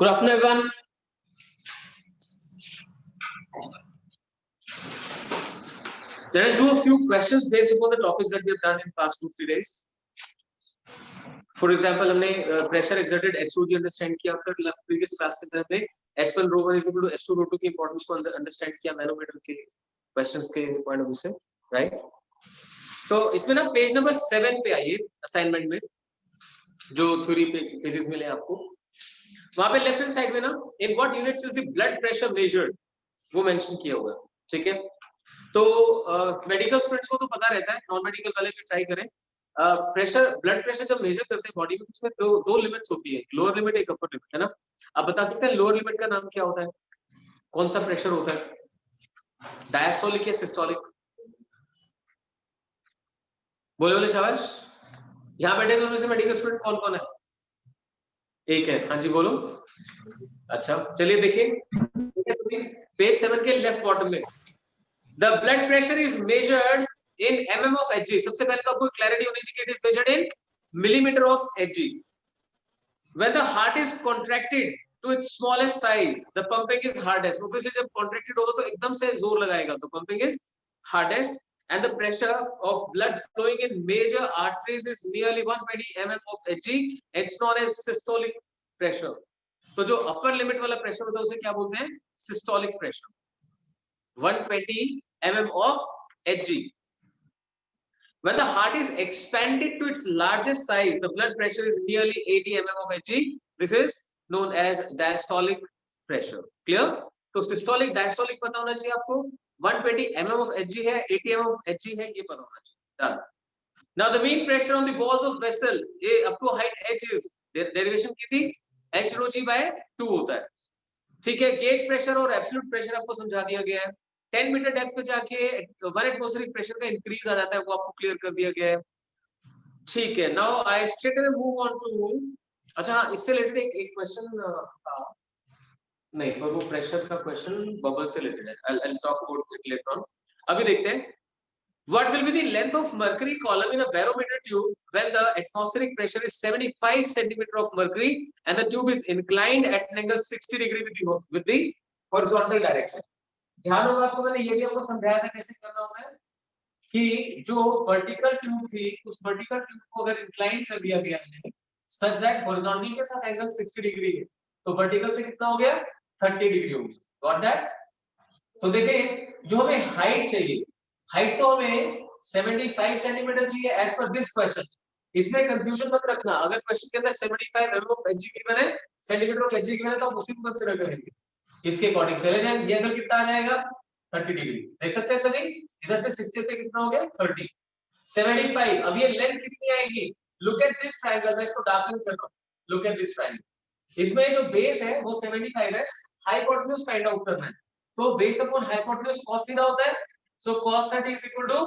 Good afternoon, everyone. Let us do a few questions based upon the topics that we have done in past 2-3 days. For example, हमने pressure exerted H2G understand किया, फिर previous class के अंदर हमने H1 ρ1 is equal to H2 ρ2 की importance को understand किया manometer के questions के point of view से, right? तो इसमें ना पेज नंबर 7 पे आइए असाइनमेंट में, जो थ्योरी पेजेस मिले आपको, वहां पे लेफ्ट हैंड साइड में ना in what units is the blood pressure measured वो मेंशन किया हुआ है, ठीक है? तो मेडिकल स्टूडेंट्स को तो पता रहता है, नॉन मेडिकल वाले भी ट्राई करें। प्रेशर, ब्लड प्रेशर जब मेजर करते हैं बॉडी में तो उसमें दो लिमिट्स होती है, लोअर लिमिट एक अपर लिमिट, है ना? आप बता सकते हैं लोअर लिमिट का नाम क्या होता है, कौन सा प्रेशर होता है, डायस्टोलिक या सिस्टोलिक? बोले बोले शाबाश। यहाँ बैठे दोनों में से मेडिकल स्टूडेंट कौन कौन है? एक है, हाँ जी बोलो। अच्छा चलिए देखिए पेज 7 के लेफ्ट बॉटम में the blood pressure is measured in mm of Hg। सबसे पहले तो आपको क्लैरिटी होनी चाहिए, it is measured in millimeter of Hg। when the heart is contracted to its smallest size the pumping is hardest। obviously जब contracted होगा तो एकदम से जोर लगाएगा तो pumping is hardest and the pressure of blood flowing in major arteries is nearly 120 mm of Hg। it's known as systolic pressure। तो जो अपर लिमिट वाला प्रेशर होता है उसे क्या बोलते हैं? Systolic pressure, 120 mm of Hg। when the heart is expanded to its largest size the blood pressure is nearly 80 mm of Hg। this is known as diastolic pressure। clear? तो systolic diastolic पता होना चाहिए आपको, 120 mm of Hg है, 80 mm of Hg है, ये पता होना चाहिए। done। now the mean pressure on the walls of vessel a up to height h is derivation की थी h rho g by 2 होता है, ठीक है? गेज प्रेशर और एब्सोल्यूट प्रेशर आपको समझा दिया गया है। 10 मीटर डेप्थ पे जाके 1 एटमॉस्फेरिक प्रेशर का इंक्रीज आ जाता है, वो आपको क्लियर कर दिया गया है, ठीक है? Now I straight away move on to, अच्छा हाँ, इससे रिलेटेड एक क्वेश्चन था, नहीं पर वो प्रेशर का क्वेश्चन बबल से रिलेटेड है, I talk about it later on. अभी देखते हैं what will be the length of mercury column in a barometer tube when the atmospheric pressure is 75 centimeter of mercury and the tube is inclined at an angle 60 degree with the horizontal direction। ध्यान होगा आपको, मैंने ये भी आपको समझाया था कैसे करना होता है कि जो वर्टिकल ट्यूब थी उस वर्टिकल ट्यूब को अगर इंक्लाइन कर दिया गया है सच दैट हॉरिजॉन्टल के साथ एंगल 60 डिग्री है तो वर्टिकल से कितना हो गया? 30 डिग्री हो गया। Got that? तो देखें जो हमें हाइट चाहिए, हाइट तो हमें 75 सेंटीमीटर चाहिए एज पर दिस क्वेश्चन। इसमें कंफ्यूजन मत रखना, अगर क्वेश्चन के अंदर 75 mm ऑफ Hg गिवन है, सेंटीमीटर ऑफ Hg गिवन है तो आप उसी को कंसीडर करेंगे, इसके अकॉर्डिंग चले जाएं। ये एंगल कितना आ जाएगा? 30 डिग्री। देख सकते हैं सभी, इधर से 60 पे कितना हो गया? 30। 75, अब ये लेंथ कितनी आएगी? लुक एट दिस ट्रायंगल, मैं इसको डार्कन कर रहा हूं, लुक एट दिस ट्रायंगल। इसमें जो बेस है वो 75 है, हाइपोटेन्यूज फाइंड आउट करना है, तो base upon hypotenuse cos theta होता है, so cos 30 is equal to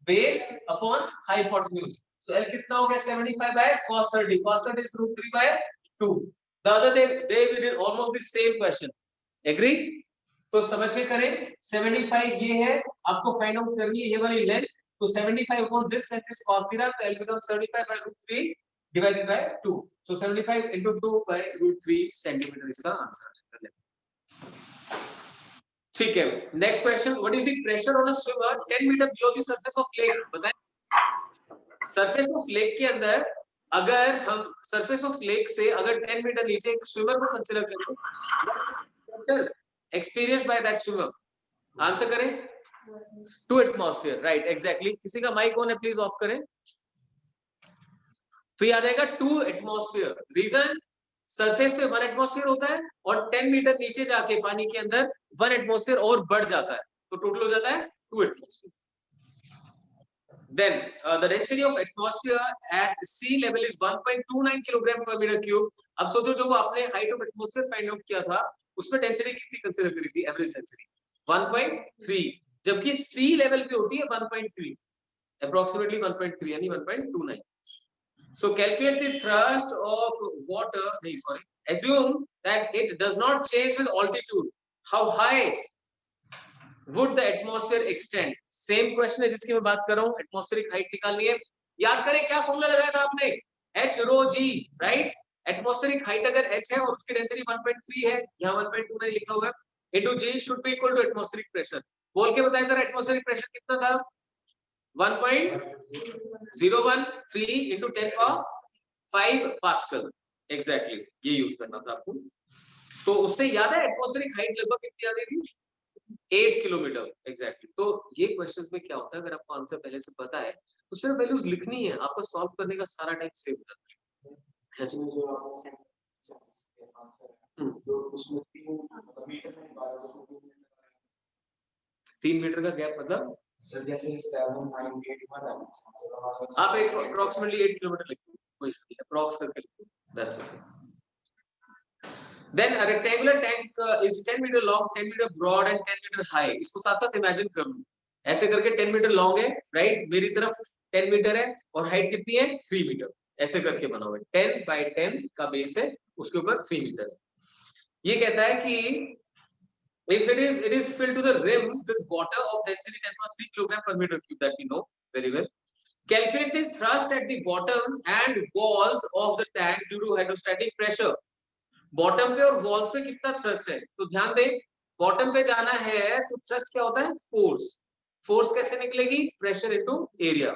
base upon hypotenuse। so L कितना हो गया? 75 by cos 30, cos 30 is root 3 by 2। the other day we did almost the same question, agree? तो समझ के करें, 75 ये है, आपको फाइंड आउट करनी है ये वाली लेंथ, तो 75 upon this length is cos theta, तो L becomes 75 by root 3 divided by 2, so 75 into 2 by root 3 centimetre इसका आंसर है। ठीक है, next question, what is the pressure on a swimmer 10 metre below the surface of lake? बताएं, surface of lake के अंदर अगर हम सरफेस ऑफ लेक से अगर 10 मीटर नीचे एक स्विमर को कंसीडर करें, experience by that swimmer, answer करें 2 एटमॉस्फेयर, राइट? एग्जैक्टली। किसी का माइक ऑन है, प्लीज ऑफ करें। तो ये आ जाएगा 2 एटमॉस्फेयर। रीजन, सरफेस पे 1 एटमॉस्फेयर होता है और 10 मीटर नीचे जाके पानी के अंदर 1 एटमॉस्फेयर और बढ़ जाता है, तो टोटल हो जाता है 2 atmosphere. then the density of atmosphere at sea level is 1.29 kilogram per metre cube. अब सोचो जो वो आपने height of atmosphere find out किया था उसमें डेंसिटी कितनी कंसीडर करी थी? एवरेज डेंसिटी 1.3, जबकि सी लेवल पे होती है 1.3, अप्रोक्सीमेटली 1.3 यानी 1.29। So calculate the thrust of water, assume that it does not change with altitude, how high would the atmosphere extend? Same question है जिसकी मैं बात कर रहा हूं, एटमॉस्फेरिक हाइट निकालनी है। याद करें क्या फॉर्मूला लगाया था आपने? H rho g, right? Atmospheric height अगर h है और उसकी डेंसिटी 1.3 है, यहाँ 1.2 में लिखा हुआ है, into g should be equal to atmospheric pressure. बोल के बताएं सर एटमॉस्फेरिक प्रेशर कितना था? 1.013 इंटू 10⁵ पास्कल। एग्जैक्टली ये यूज करना था आपको। तो उससे याद है एटमॉस्फेरिक हाइट लगभग कितनी आती थी? 8 किलोमीटर। एग्जैक्टली। तो ये क्वेश्चंस में क्या होता है, अगर आपको आंसर पहले से पता है तो सिर्फ वैल्यूज लिखनी है, आपका सॉल्व करने का सारा टाइम सेव हो जाता है। उसमें 3 मीटर का गैप मतलब सर जैसे 7 9 8 आप एक अप्रोक्सीमेटली 8 किलोमीटर लिखो, कोई अप्रोक्स करके लिखो, that's okay. Then a rectangular tank is 10 meter long, 10 meter broad and 10 meter high. इसको साथ साथ इमेजिन कर लो, ऐसे करके 10 मीटर लॉन्ग है, राइट, मेरी तरफ 10 मीटर है और हाइट कितनी है? 3 मीटर। ऐसे करके बना हुआ है, 10 by 10 का बेस है, उसके ऊपर 3 मीटर है। ये कहता है कि if it is filled to the rim with water of density 10.3 kg per meter cube, that we know very well. Calculate the thrust at the bottom and walls of the tank due to hydrostatic pressure. Bottom पे और walls पे कितना thrust है? तो ध्यान दें, bottom पे जाना है तो थ्रस्ट क्या होता है? फोर्स। फोर्स कैसे निकलेगी? Pressure into area,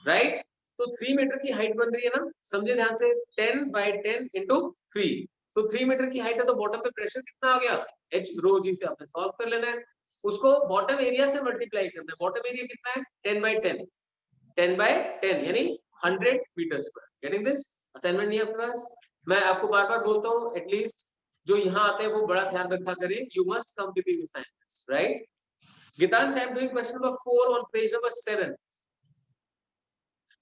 right. तो 3 मीटर की हाइट बन रही है ना, समझे ध्यान से, 10 by 10 इंटू 3। तो 3 मीटर की हाइट है तो बॉटम पे प्रेशर कितना आ गया? h रो जी से आपने सॉल्व कर लेना है, उसको बॉटम एरिया से मल्टीप्लाई करना है। बॉटम एरिया कितना है? 10 by 10, 10 by 10 यानी 100 metre square. Getting this? Assignment नहीं है आपके पास? मैं आपको बार बार बोलता हूँ, एटलीस्ट जो यहाँ आते हैं वो बड़ा ध्यान रखा करें, you must come with these assignments, right. Geetansh, I am doing question number 4 on page number 7,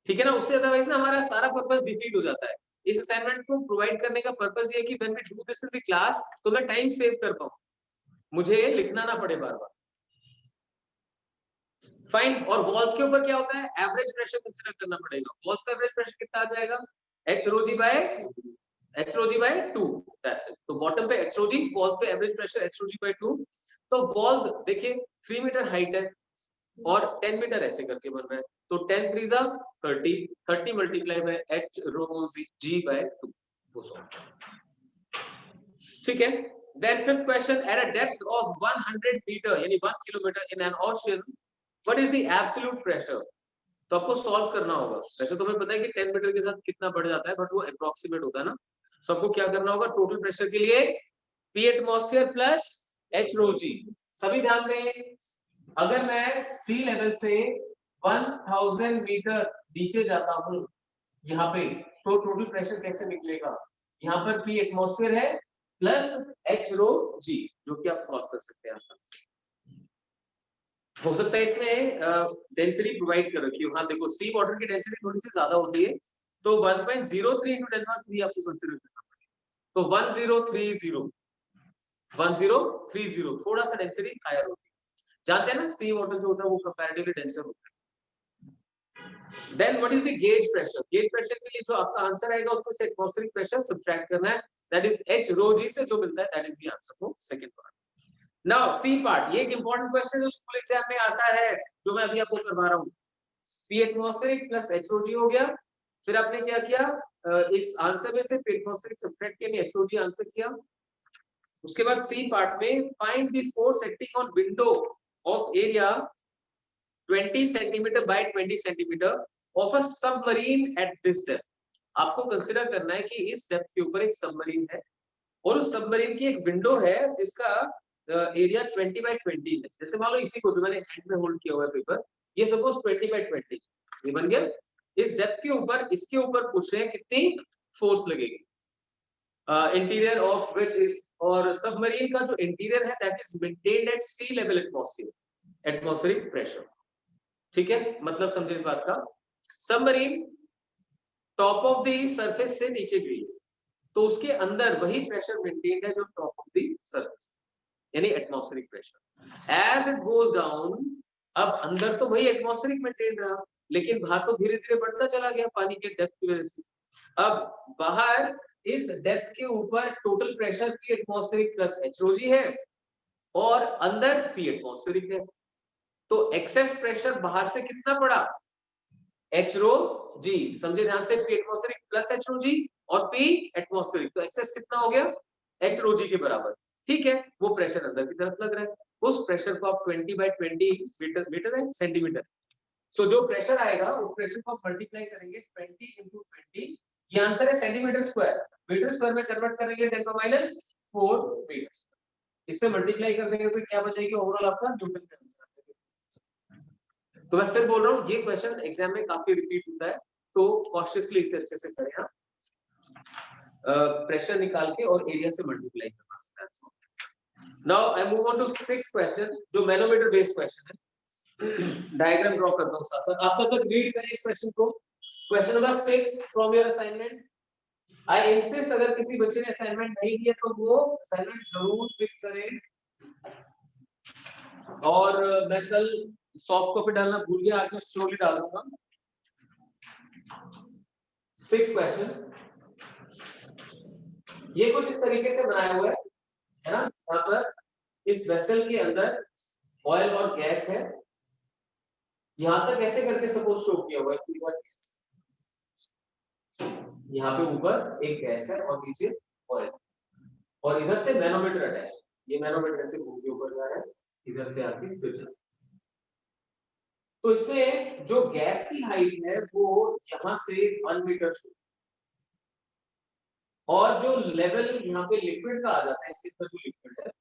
ठीक है ना। उससे अदरवाइज ना हमारा सारा पर्पस डिफीट हो जाता है। इस असाइनमेंट को प्रोवाइड करने का पर्पस ये है कि when we do this in the class तो मैं टाइम सेव कर पाऊं, मुझे लिखना ना पड़े बार बार। फाइन। और वॉल्स के ऊपर क्या होता है? एवरेज प्रेशर कंसीडर करना पड़ेगा। वॉल्स का एवरेज प्रेशर कितना आ जाएगा? h rho g by 2, that's it. तो बॉटम पे h rho g, वॉल्स पे average pressure h rho g by 2। तो वॉल्स देखिए 3 मीटर हाइट है और 10 मीटर ऐसे करके बन रहा है, तो 10 3 30, 30 multiply by h rho g by 2, वो सॉल्व। ठीक है। Then fifth question, at a depth of 100 metre यानी 1 kilometre in an ocean, what is the absolute pressure? तो आपको सॉल्व करना होगा। वैसे तो हमें पता है कि 10 मीटर के साथ कितना बढ़ जाता है, बट वो अप्रोक्सीमेट होता है ना। सबको क्या करना होगा? टोटल प्रेशर के लिए P atmosphere plus H rho g। सभी ध्यान दें, अगर मैं सी लेवल से 1000 मीटर नीचे जाता हूं यहाँ पे, तो टोटल प्रेशर कैसे निकलेगा? यहाँ पर P एटमॉस्फेयर है प्लस H rho g, जो कि आप सॉल्व कर सकते हैं आसानी से। हो सकता है इसमें डेंसिटी प्रोवाइड कर रखी हो। हाँ देखो, सी वाटर की डेंसिटी थोड़ी सी ज्यादा होती है, तो 1.03 into 10⁻³ आपको कंसीडर करना पड़ेगा। तो 1030 थोड़ा सा डेंसिटी हायर होती है। जानते हैं ना, सी वाटर जो होता है वो कंपैरेटिवली डेंसर होता है। देन what is the gauge pressure? Gauge pressure के लिए जो आपका आंसर आएगा उसमें से एटमॉस्फेरिक प्रेशर सब्ट्रैक्ट करना है, that is h rho g से जो मिलता है, that is the answer for second part. Now C part, ये एक इंपॉर्टेंट क्वेश्चन है जो स्कूल एग्जाम में आता है, जो मैं अभी आपको करवा रहा हूँ। P atmospheric plus H rho g हो गया, फिर आपने क्या किया, इस आंसर में से P एटमॉस्फेरिक सब्ट्रैक्ट किया, H rho g आंसर किया। उसके बाद सी पार्ट में find the force acting on window of area 20 centimetre bye 20 centimetre of a submarine at this depth. आपको कंसीडर करना है कि इस डेप्थ के ऊपर एक सबमरीन है और उस सबमरीन की एक विंडो है जिसका एरिया 20 by 20 है। जैसे मान लो इसी को जो मैंने हैंड में होल्ड किया हुआ है पेपर, ये सपोज 20 by 20 ये बन गया। इस डेप्थ के ऊपर, इसके ऊपर पूछ रहे हैं कितनी फोर्स लगेगी, इंटीरियर ऑफ विच इज, और सबमरीन का जो इंटीरियर है that is maintained at sea level atmospheric pressure. ठीक है, मतलब समझे इस बात का। Submarine top of the surface से नीचे गिरी है, तो उसके अंदर वही प्रेशर मेंटेन्ड है जो टॉप ऑफ द सरफेस, यानी atmospheric pressure. As it goes down, अब अंदर तो वही एटमॉस्फेरिक मेंटेन रहा, लेकिन बाहर तो धीरे धीरे बढ़ता चला गया पानी के डेप्थ की वजह से। अब बाहर इस डेप्थ के ऊपर total pressure P atmospheric plus H rho g है और अंदर P एटमॉस्फेरिक है, तो एक्सेस प्रेशर बाहर से कितना पड़ा? H rho g, समझे ध्यान से, P atmospheric plus H rho g और P एटमॉस्फेरिक, तो एक्सेस कितना हो गया h रो g के बराबर। ठीक है, वो प्रेशर अंदर की तरफ लग रहा है, उस प्रेशर को आप 20/20 मीटर है सेंटीमीटर, सो जो प्रेशर आएगा उस प्रेशर को आप मल्टीप्लाई करेंगे 20 into 20, ये आंसर है सेंटीमीटर स्क्वायर, मीटर स्क्वायर में कन्वर्ट करेंगे 10⁻⁴ मीटर, इससे मल्टीप्लाई कर देंगे तो क्या बचेगी ओवरऑल आपका न्यूटन का आंसर। तो मैं फिर बोल रहा हूँ ये क्वेश्चन एग्जाम में काफी रिपीट होता है, तो कॉशियसली इसे अच्छे से करें आप, प्रेशर निकाल के और एरिया से मल्टीप्लाई करना है। Now I move on to 6th question जो मैनोमीटर बेस्ड क्वेश्चन है। डायग्राम ड्रॉ करता हूँ साथ साथ, आप तब तक रीड करें इस क्वेश्चन को। Question number 6 from your assignment. I insist अगर किसी बच्चे ने असाइनमेंट नहीं दिया तो वो असाइनमेंट जरूर पिक करें, और मैं कल सॉफ्ट कॉपी डालना भूल गया, आज मैं स्लोली डाल दूंगा। 6th क्वेश्चन ये कुछ इस तरीके से बनाया हुआ है ना, यहाँ पर इस वेसल के अंदर ऑयल और गैस है, यहां तक ऐसे करके सपोज शो किया हुआ है, यहाँ पे ऊपर एक गैस है और नीचे ऑयल, और इधर से मैनोमीटर अटैच, ये मैनोमीटर से घूम के ऊपर जा रहा है, इधर से आके फिर जा, तो इसमें जो गैस की हाइट है वो यहाँ से 1 मीटर, और जो लेवल यहाँ पे लिक्विड का आ जाता है, इसके अंदर जो लिक्विड है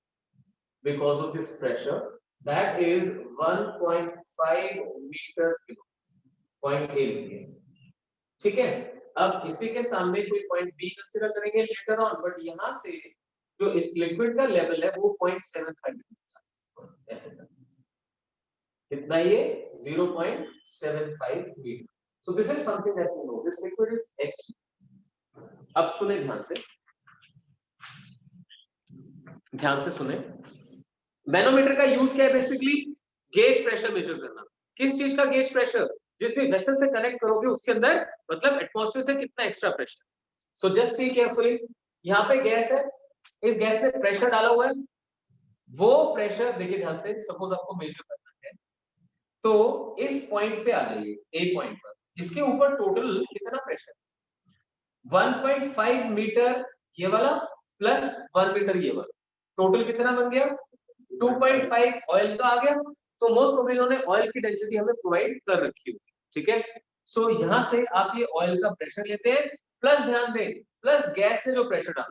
because of this pressure that is 1.5 metre cube, point A, ठीक है। अब इसी के सामने कोई पॉइंट बी कंसीडर करेंगे लेटर ऑन, बट यहाँ से जो इस लिक्विड का लेवल है वो 0.75 ऐसे कर, कितना ये 0.75 metre, so this is something that you know, this liquid is H। अब सुने ध्यान से सुने, मैनोमीटर का यूज क्या है, बेसिकली गेज प्रेशर मेजर करना। किस चीज का गेज प्रेशर, जिस भी वेसल से कनेक्ट करोगे उसके अंदर मतलब एटमॉस्फेयर से कितना extra pressure. So just see carefully, यहाँ पे गैस है, इस गैस में प्रेशर डाला हुआ है, वो प्रेशर देखिए ध्यान से, सपोज आपको मेजर करना है तो इस पॉइंट पे आ जाइए, ए पॉइंट पर, इसके ऊपर टोटल कितना प्रेशर, 1.5 मीटर ये वाला प्लस 1 मीटर ये वाला, टोटल कितना बन गया 2.5 ऑयल का आ गया, तो मोस्ट ऑफ इन्होंने ऑयल की डेंसिटी हमें प्रोवाइड कर रखी होगी, ठीक है। सो यहाँ से आप ये ऑयल का प्रेशर लेते हैं, प्लस ध्यान दें प्लस गैस ने जो प्रेशर डाला,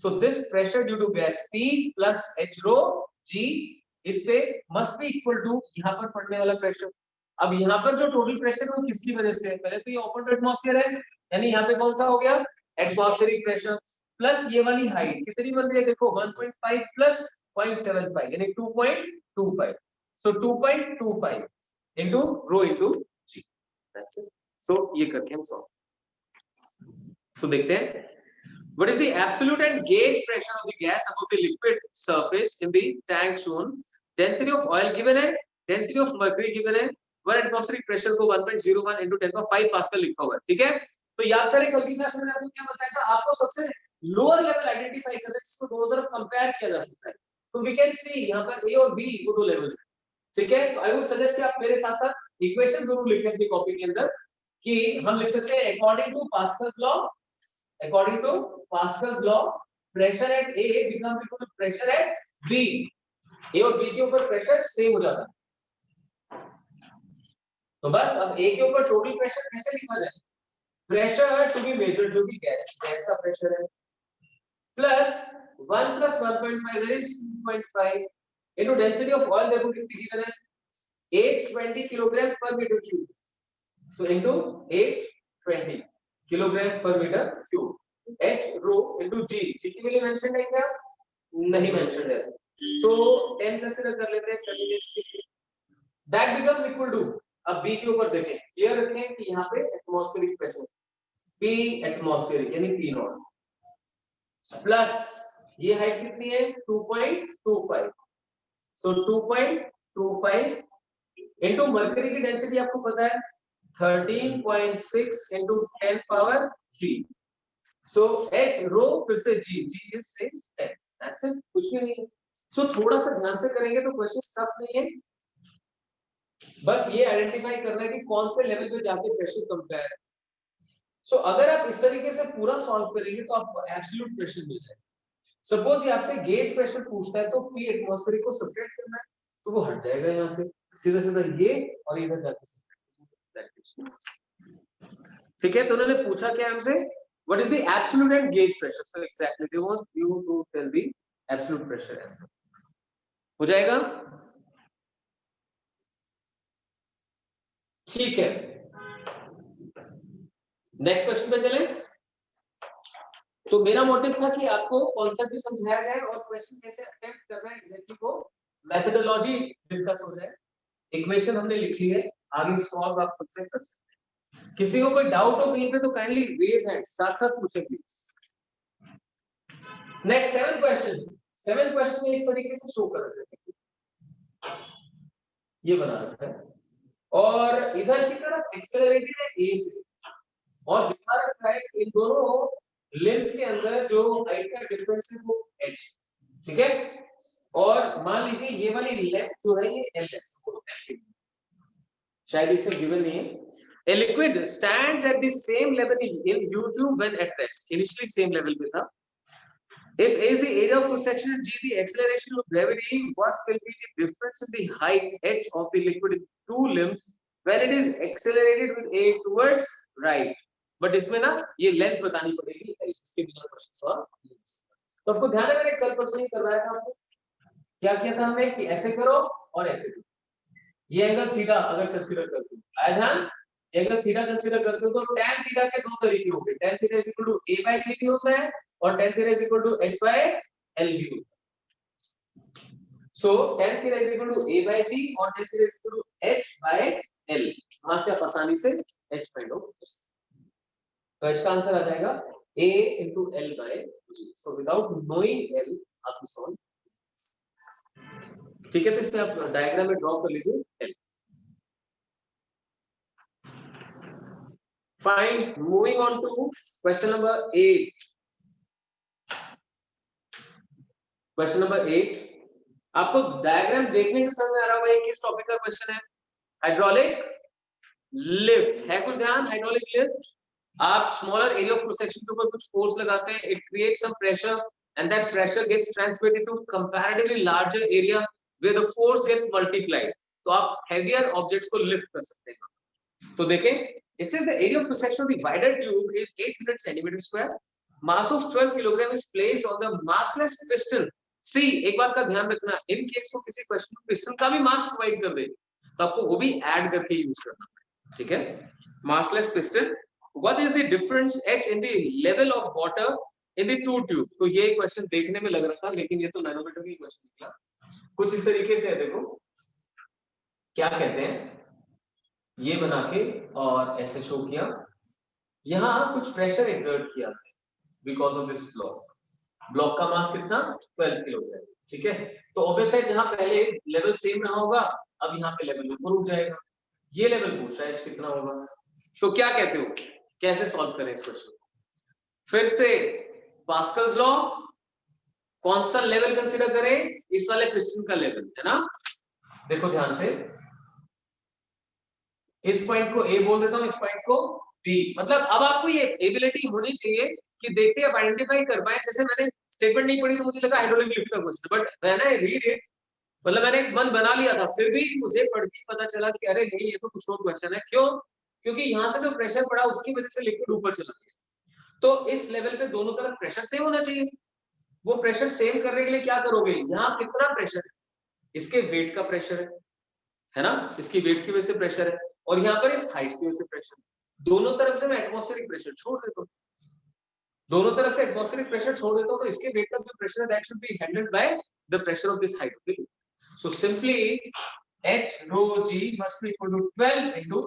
so this pressure due to gas P plus H rho G इस पे मस्ट बी इक्वल टू यहाँ पर पड़ने वाला प्रेशर। अब यहाँ पर जो टोटल प्रेशर है वो किसकी वजह से है, पहले तो ये ओपन टू एटमॉस्फेयर है, यानी यहाँ पे कौन सा हो गया एटमॉस्फेरिक प्रेशर, प्लस ये वाली हाइट कितनी बन रही है देखो 1.5 प्लस 0.75 यानी 2.25, so 2.25 into rho into ji, that's it. So ये करके हम सॉल्व, सो देखते हैं what is the absolute and gauge pressure of the gas above the liquid surface in the tank shown, density of oil given है, density of mercury given है, 1 atmospheric pressure को 1.01 into 10⁵ pascal लिखा हुआ है, ठीक है। तो याद करें कल की क्लास में आपको क्या बताया था, आपको सबसे लोअर लेवल आइडेंटिफाई करना है जिसको दोनों तरफ कंपेयर किया जा सकता है, सो वी कैन सी यहाँ पर ए और बी वो दो लेवल्स हैं, ठीक है। तो आई वुड सजेस्ट कि आप मेरे साथ साथ इक्वेशन जरूर लिखें अपनी कॉपी के अंदर, कि हम लिख सकते हैं according to Pascal's law, according to Pascal's law pressure at A becomes equal to pressure at B, A और B के ऊपर प्रेशर सेम हो जाता है, तो बस अब A के ऊपर टोटल प्रेशर कैसे लिखा जाए, प्रेशर टू बी मेजर्ड जो कि गैस का प्रेशर है plus 1 plus 1.5 that is 2.5 into density of oil देखो कितनी गिवन है 820 kilogram per metre cube, so into 820 kilogram per metre cube, H rho into G, G की वैल्यू मेंशन है क्या, नहीं मेंशन है, तो 10 कंसीडर कर लेते हैं कन्वीनियंस के लिए, दैट बिकम्स इक्वल टू, अब B के ऊपर देखें, क्लियर रखें कि यहाँ पे एटमॉस्फेरिक प्रेशर P एटमॉस्फेरिक यानी P नॉट प्लस ये हाइट कितनी है 2.25, सो 2.25 इनटू मरकरी की डेंसिटी आपको पता है 13.6 into 10 power 3, so H रो फिर से G is 6 10, that's it, कुछ भी नहीं है। so थोड़ा सा ध्यान से करेंगे तो क्वेश्चन टफ नहीं है, बस ये आइडेंटिफाई करना है कि कौन से लेवल पे जाके प्रेशर कंपेयर है, सो अगर आप इस तरीके से पूरा सॉल्व करेंगे तो आपको एब्सोल्यूट प्रेशर मिल जाएगा। सपोज ये आपसे गेज प्रेशर पूछता है तो पी एटमॉस्फेरिक को सब्ट्रैक्ट करना है तो वो हट जाएगा यहाँ से सीधा सीधा ये और इधर जाके ठीक है। तो उन्होंने पूछा क्या हमसे what is the absolute and gauge pressure, so exactly they want you to tell the absolute pressure as well. हो जाएगा ठीक है। नेक्स्ट क्वेश्चन पे चलें। तो मेरा मोटिव था कि आपको कॉन्सेप्ट भी समझाया जाए और क्वेश्चन कैसे अटेम्प्ट करना है एग्जैक्टली को मेथोडोलॉजी डिस्कस हो जाए। इक्वेशन हमने लिखी है, आगे सॉल्व आप खुद से कर सकते हैं। किसी को कोई डाउट हो कहीं पे तो काइंडली रेज हैंड, साथ साथ पूछे प्लीज। नेक्स्ट सेवन क्वेश्चन में इस तरीके से शो कर रहे हैं, ये बना रखा है और इधर की तरफ एक्सेलरेटेड है ए से और दिखा रखा है इन दोनों लिम्स के अंदर जो हाइट का डिफरेंस है वो h, ठीक है। और मान लीजिए ये वाली लेंथ जो है ये l है, शायद इसमें गिवन नहीं है। A liquid stands at the same level in U2 when at rest. Initially same level पे था। If A is the area of cross section and G the acceleration of gravity, what will be the difference in the height h of the liquid in two limbs when it is accelerated with A towards right? But इसमें ना ये length बतानी पड़ेगी, इसके बिना question solve नहीं हो सकता। तो आपको ध्यान है मैंने कल परसों ही करवाया था आपको, क्या किया था हमने कि ऐसे करो और ऐसे करो। ये एंगल थीटा अगर कंसीडर करते हो, आया ध्यान, एंगल थीटा कंसीडर करते हो तो tan थीटा के दो तरीके होंगे, tan theta is equal to a by g भी होता है और tan theta is equal to h by l भी होता है। So tan theta is equal to a by g और tan theta is equal to h by l, वहां से आप आसानी से h फाइंड आउट कर सकते हैं। तो h का आंसर आ जाएगा a into l by g। So without knowing l आप सॉल्व, ठीक है। तो इसमें आप डायग्राम में ड्रॉ कर लीजिए l। Fine, moving on to question number 8। Question number 8 आपको डायग्राम देखने से समझ में आ रहा होगा ये किस टॉपिक का क्वेश्चन है। हाइड्रोलिक लिफ्ट है, कुछ ध्यान, हाइड्रोलिक लिफ्ट। आप smaller area of cross section के ऊपर कुछ फोर्स लगाते हैं, it creates some pressure and that pressure gets transmitted to comparatively larger area where the force gets multiplied. तो आप हेवियर ऑब्जेक्ट्स को लिफ्ट कर सकते हैं। तो देखें, it says the area of cross section of the wider tube is 800 centimetre square, mass of 12 kilogram is placed on the massless piston. See एक बात का ध्यान रखना, इन केस को किसी क्वेश्चन में पिस्टन का भी मास प्रोवाइड कर दे तो आपको वो भी ऐड करके यूज करना है, ठीक है। Massless piston, what is the difference h in the level of water in the two tubes? तो ये क्वेश्चन देखने में लग रहा था लेकिन ये तो नैनोमीटर की क्वेश्चन निकला। कुछ इस तरीके से है, देखो क्या कहते हैं, ये बना के और ऐसे शो किया, यहाँ कुछ प्रेशर एक्सर्ट किया बिकॉज ऑफ दिस ब्लॉक का मास कितना 12 किलोग्राम, ठीक है। तो ऑब्वियस है जहां पहले लेवल सेम रहा होगा अब यहाँ पे लेवल ऊपर उठ जाएगा। ये लेवल पूछ रहा है कितना होगा, तो क्या कहते हो कैसे सॉल्व करें इस क्वेश्चन को। फिर से पास्कल्स लॉ, कौन सा लेवल कंसीडर करें, इस वाले पिस्टन का लेवल है ना। देखो ध्यान से, इस पॉइंट को ए बोल देता हूं, इस पॉइंट को बी। मतलब अब आपको ये एबिलिटी होनी चाहिए कि देखते आप आइडेंटिफाई कर पाए। जैसे मैंने स्टेटमेंट नहीं पढ़ी तो मुझे लगा हाइड्रोलिक लिफ्ट का question, but when I read it, मतलब मैंने एक मन बना लिया था, फिर भी मुझे पढ़ के पता चला कि अरे नहीं ये तो कुछ और क्वेश्चन है। क्यों? क्योंकि यहाँ से जो प्रेशर पड़ा उसकी वजह से लिक्विड ऊपर चला गया। तो इस लेवल पे दोनों तरफ प्रेशर सेम होना चाहिए। वो प्रेशर सेम करने के लिए क्या करोगे, यहाँ कितना प्रेशर है, इसके वेट का प्रेशर है ना, इसकी वेट की वजह से प्रेशर है, और यहाँ पर इस हाइट की वजह से प्रेशर। दोनों तरफ से मैं एटमॉस्फेरिक प्रेशर छोड़ देता हूँ, दोनों तरफ से एटमॉस्फेरिक प्रेशर छोड़ देता हूँ, तो इसके वेट का जो प्रेशर है that should be handled by the pressure of this height. So simply h rho g must be equal to 12 into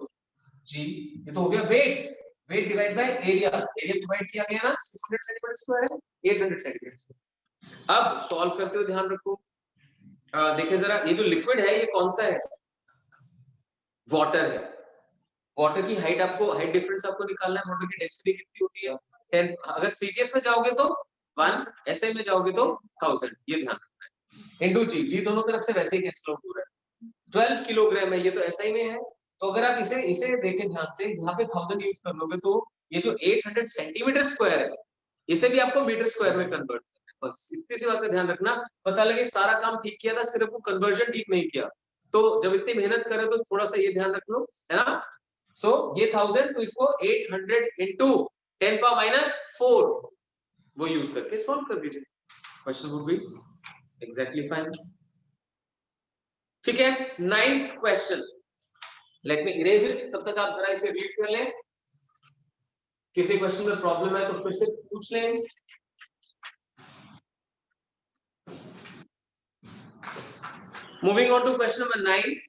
g, ये तो हो गया weight, weight divide by area, area divide किया गया ना 600 सेंटीमीटर स्क्वायर है 800 centimetre square. अब solve करते हुए ध्यान रखो, देखिए जरा ये जो लिक्विड है ये कौन सा है, वाटर है। वाटर की हाइट आपको, हाइट डिफरेंस आपको निकालना है, वाटर की डेंसिटी कितनी होती है 10, अगर सीजीएस में जाओगे तो 1, एसआई में जाओगे तो 1000, ये ध्यान रखना है, इनटू जी, जी दोनों तरफ से वैसे ही कैंसिल आउट हो रहा है। 12 किलोग्राम है, ये तो एसआई में है, तो अगर आप इसे देखें ध्यान से, यहाँ पे 1000 यूज कर लोगे तो ये जो 800 सेंटीमीटर स्क्वायर है इसे भी आपको मीटर स्क्वायर में कन्वर्ट करना है। बस इतनी सी बात का ध्यान रखना। पता लगे सारा काम ठीक किया था, सिर्फ वो कन्वर्जन ठीक नहीं किया, तो जब इतनी मेहनत करे तो थोड़ा सा ये ध्यान रख लो, है ना। सो ये 1000, तो इसको 800 इंटू 10⁻⁴ वो यूज करके सॉल्व कर दीजिए। Question would be exactly fine. ठीक है, 9th question, let me erase it, तब तक आप जरा इसे रीड कर लें। किसी क्वेश्चन में प्रॉब्लम है तो फिर से पूछ लें। Moving on to question number 9,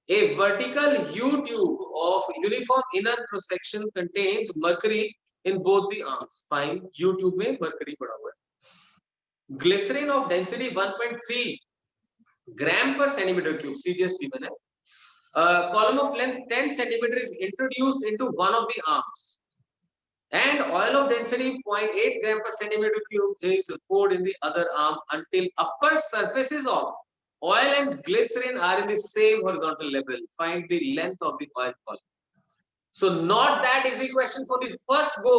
a vertical U tube of uniform inner cross-section contains mercury in both the arms. Find U tube में mercury पड़ा हुआ है। Glycerin of density 1.3 gram per centimeter cube, CGS given है। Column of length 10 centimeter is introduced into one of the arms, and oil of density 0.8 gram per centimeter cube is poured in the other arm until upper surfaces of oil and glycerin are in the same horizontal level. Find the length of the oil column. So not that easy question for the first go,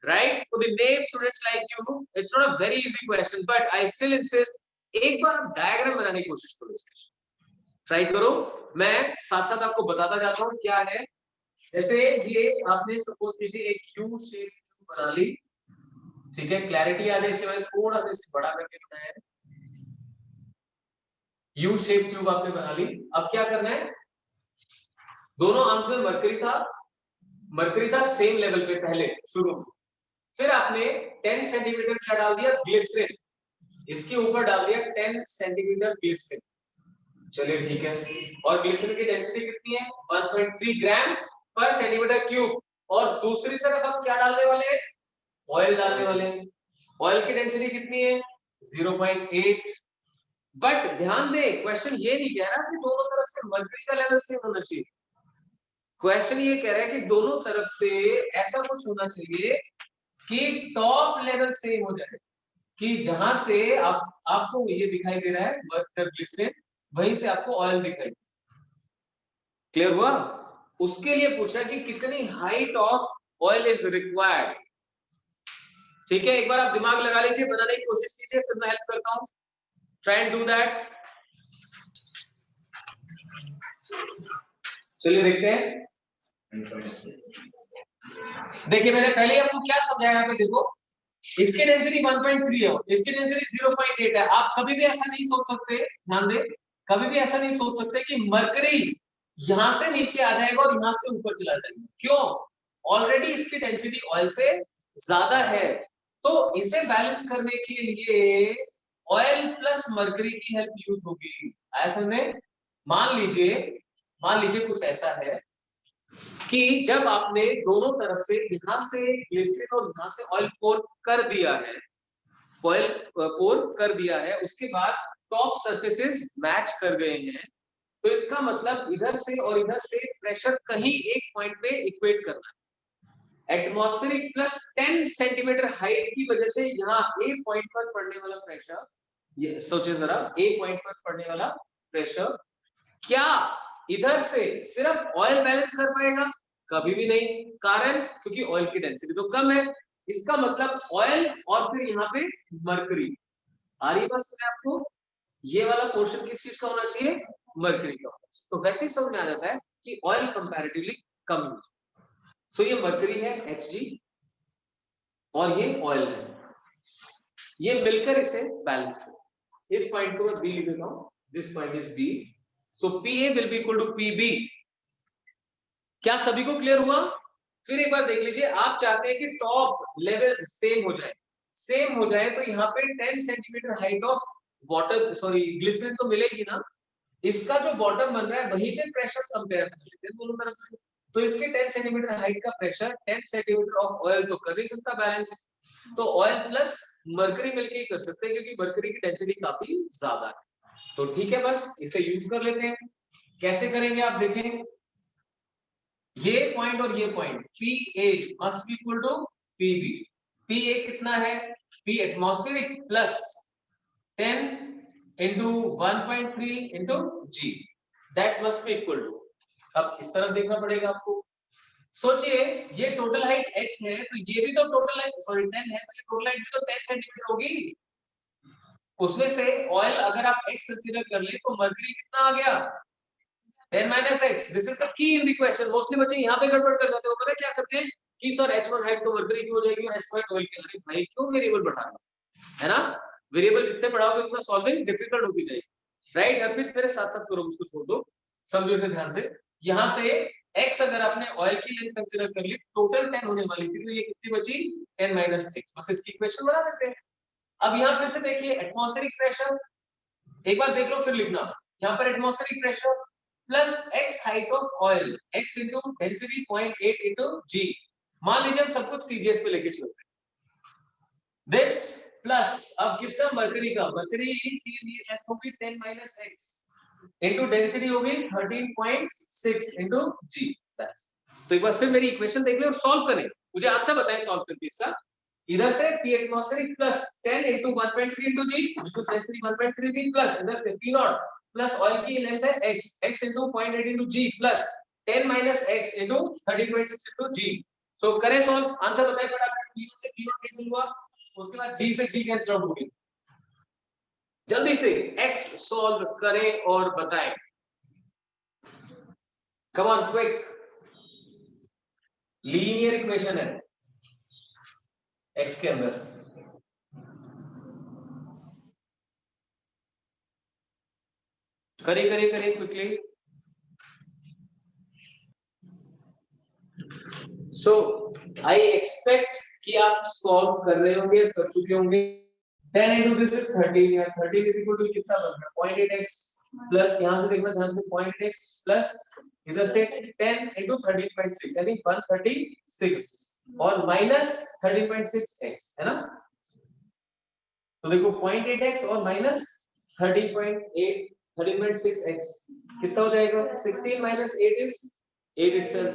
right? For the naive students like you, it's not a very easy question, but I still insist, एक बार आप diagram बनाने की कोशिश करो, इसका try करो। मैं साथ साथ आपको बताता जाता हूँ क्या है। जैसे ये आपने सपोज कीजिए एक यू शेप बना ली, ठीक है, क्लैरिटी आ जाए इसलिए मैंने थोड़ा सा इसे बड़ा करके बनाया है। यू शेप ट्यूब आपने बना ली। अब क्या करना है, दोनों आर्म्स में मरकरी था सेम लेवल पे पहले शुरू में, फिर आपने 10 सेंटीमीटर क्या डाल दिया, ग्लिसरीन, इसके ऊपर डाल दिया 10 सेंटीमीटर ग्लिसरीन। चलिए ठीक है, और ग्लिसरीन की डेंसिटी कितनी है, 1.3 ग्राम पर सेंटीमीटर क्यूब। और दूसरी तरफ हम क्या डालने वाले हैं, ऑयल डालने वाले हैं। ऑयल की डेंसिटी कितनी है, 0.8। बट ध्यान दे, क्वेश्चन ये नहीं कह रहा कि दोनों तरफ से मरकरी का लेवल सेम होना चाहिए। क्वेश्चन ये कह रहा है कि दोनों तरफ से ऐसा कुछ होना चाहिए कि टॉप लेवल सेम हो जाए, कि जहां से आपको ये दिखाई दे रहा है मरकरी ग्लिसरीन, वहीं से आपको ऑयल दिखाई। क्लियर हुआ? उसके लिए पूछा कि कितनी height of oil is required. ठीक है, एक बार आप दिमाग लगा लीजिए, बनाने की कोशिश कीजिए, फिर मैं हेल्प करता हूं। Try and do that. चलिए देखते हैं। देखिए मैंने पहले आपको क्या समझाया था, देखो इसकी डेंसिटी 1.3 है, इसकी डेंसिटी 0.8 है। आप कभी भी ऐसा नहीं सोच सकते, ध्यान दें, कभी भी ऐसा नहीं सोच सकते कि मरकरी यहां से नीचे आ जाएगा और यहां से ऊपर चला जाएगा। क्यों? ऑलरेडी इसकी डेंसिटी ऑयल से ज्यादा है, तो इसे बैलेंस करने के लिए ऑयल प्लस मरकरी की हेल्प यूज होगी। ऐसा में मान लीजिए कुछ ऐसा है कि जब आपने दोनों तरफ से यहां से ग्लिसरीन और यहां से ऑयल पोर कर दिया है, ऑयल पोर कर दिया है, उसके बाद टॉप सरफेसेस मैच कर गए हैं, तो इसका मतलब इधर से और इधर से प्रेशर कहीं एक पॉइंट पे इक्वेट करना है। एटमॉस्फेरिक प्लस 10 सेंटीमीटर हाइट की वजह से यहाँ ए पॉइंट पर पड़ने वाला प्रेशर, ये सोचिए जरा, ए पॉइंट पर पड़ने वाला प्रेशर क्या इधर से सिर्फ ऑयल बैलेंस कर पाएगा? कभी भी नहीं। कारण, क्योंकि ऑयल की डेंसिटी तो कम है। इसका मतलब ऑयल और फिर यहाँ पे मरकरी आ रही, बस में आपको ये वाला पोर्शन किस चीज का होना चाहिए, मरकरी का। तो वैसे ही समझ में आ जाता है कि ऑयल कंपैरेटिवली कम यूज। सो ये मरकरी है Hg और ये ऑयल है, ये मिलकर इसे बैलेंस करें। इस पॉइंट को मैं बी लिख देता हूं, this point is B, so Pa will be equal to Pb। क्या सभी को क्लियर हुआ? फिर एक बार देख लीजिए, आप चाहते हैं कि टॉप लेवल सेम हो जाए तो यहाँ पे 10 centimetre height of water, sorry glycerine तो मिलेगी ना, इसका जो बॉटम बन रहा है वहीं पे प्रेशर कंपेयर कर लेते हैं दोनों तरफ से। तो इसके 10 सेंटीमीटर हाइट का प्रेशर 10 सेंटीमीटर ऑफ ऑयल तो कर नहीं सकता बैलेंस, तो ऑयल प्लस मरकरी मिलके ही कर सकते हैं, क्योंकि मरकरी की डेंसिटी काफी ज्यादा है। तो ठीक है, बस इसे यूज कर लेते हैं। कैसे करेंगे आप देखें, ये पॉइंट और ये point Pa must be equal to Pb। Pa कितना है, P atmospheric plus 10 into 1.3 into G, that must be equal to. अब इस तरफ देखना पड़ेगा आपको, सोचिए ये टोटल हाइट h है, तो ये भी तो टोटल हाइट 10 है, तो ये टोटल हाइट भी तो 10 सेंटीमीटर होगी। उसमें से ऑयल अगर आप x कंसीडर कर ले तो मर्करी कितना आ गया 10 minus x। This is the key in the question. Mostly बच्चे यहाँ पे गड़बड़ कर जाते हो, पता क्या करते हैं कि सर h1 हाइट तो मर्करी की हो जाएगी और h2 ऑयल की। अरे भाई क्यों वेरिएबल बढ़ा रहे हो, है ना? वेरिएबल जितने बढ़ाओगे उतना सॉल्विंग डिफिकल्ट होती जाएगी, राइट? अब फिर मेरे साथ साथ करो, उसको छोड़ दो, समझो इसे ध्यान से। यहाँ से x अगर आपने ऑयल की लेंथ कंसीडर कर ली, टोटल 10 होने वाली थी, तो ये कितनी बची 10 minus 6। बस इसकी इक्वेशन बना देते हैं। अब यहाँ फिर से देखिए एटमॉस्फेरिक प्रेशर, एक बार देख लो फिर लिखना। यहाँ पर atmospheric pressure plus x height of oil, x into density 0.8 into g। मान लीजिए हम सब कुछ सीजीएस पे लेके चलते हैं। दिस प्लस अब किसका, मरकरी का। मरकरी की लेंथ होगी 10 minus x इंटू डेंसिटी होगी 13.6 इंटू g। तो एक बार फिर मेरी इक्वेशन देख ले और सॉल्व करें, मुझे आंसर बताएं सॉल्व करके इसका। इधर से P atmospheric plus 10 into 1.3 into G, which is density 1.33 plus इधर से P नॉट प्लस ऑयल की लेंथ है x, x into 0.8 into G plus 10 minus x into 13.6 into G। सो करें सॉल्व, आंसर बताएं फटाफट। P से P नॉट कैंसिल हुआ, उसके बाद G से G कैंसिल आउट हो गई। जल्दी से x सॉल्व करें और बताएं। Come on quick, linear equation है x के अंदर। करिए करिए करिए क्विकली। सो आई एक्सपेक्ट कि आप सॉल्व कर रहे होंगे, कर चुके होंगे। 10 into this is 13 या 13 is equal to कितना बन रहा है 0.8x प्लस यहाँ से देखना ध्यान से 0.x प्लस इधर से 10 into 13.6 यानी 136 और माइनस 13.6x, है ना? तो देखो 0.8x और माइनस 13.6x कितना हो जाएगा 16 minus 8 is 8 itself,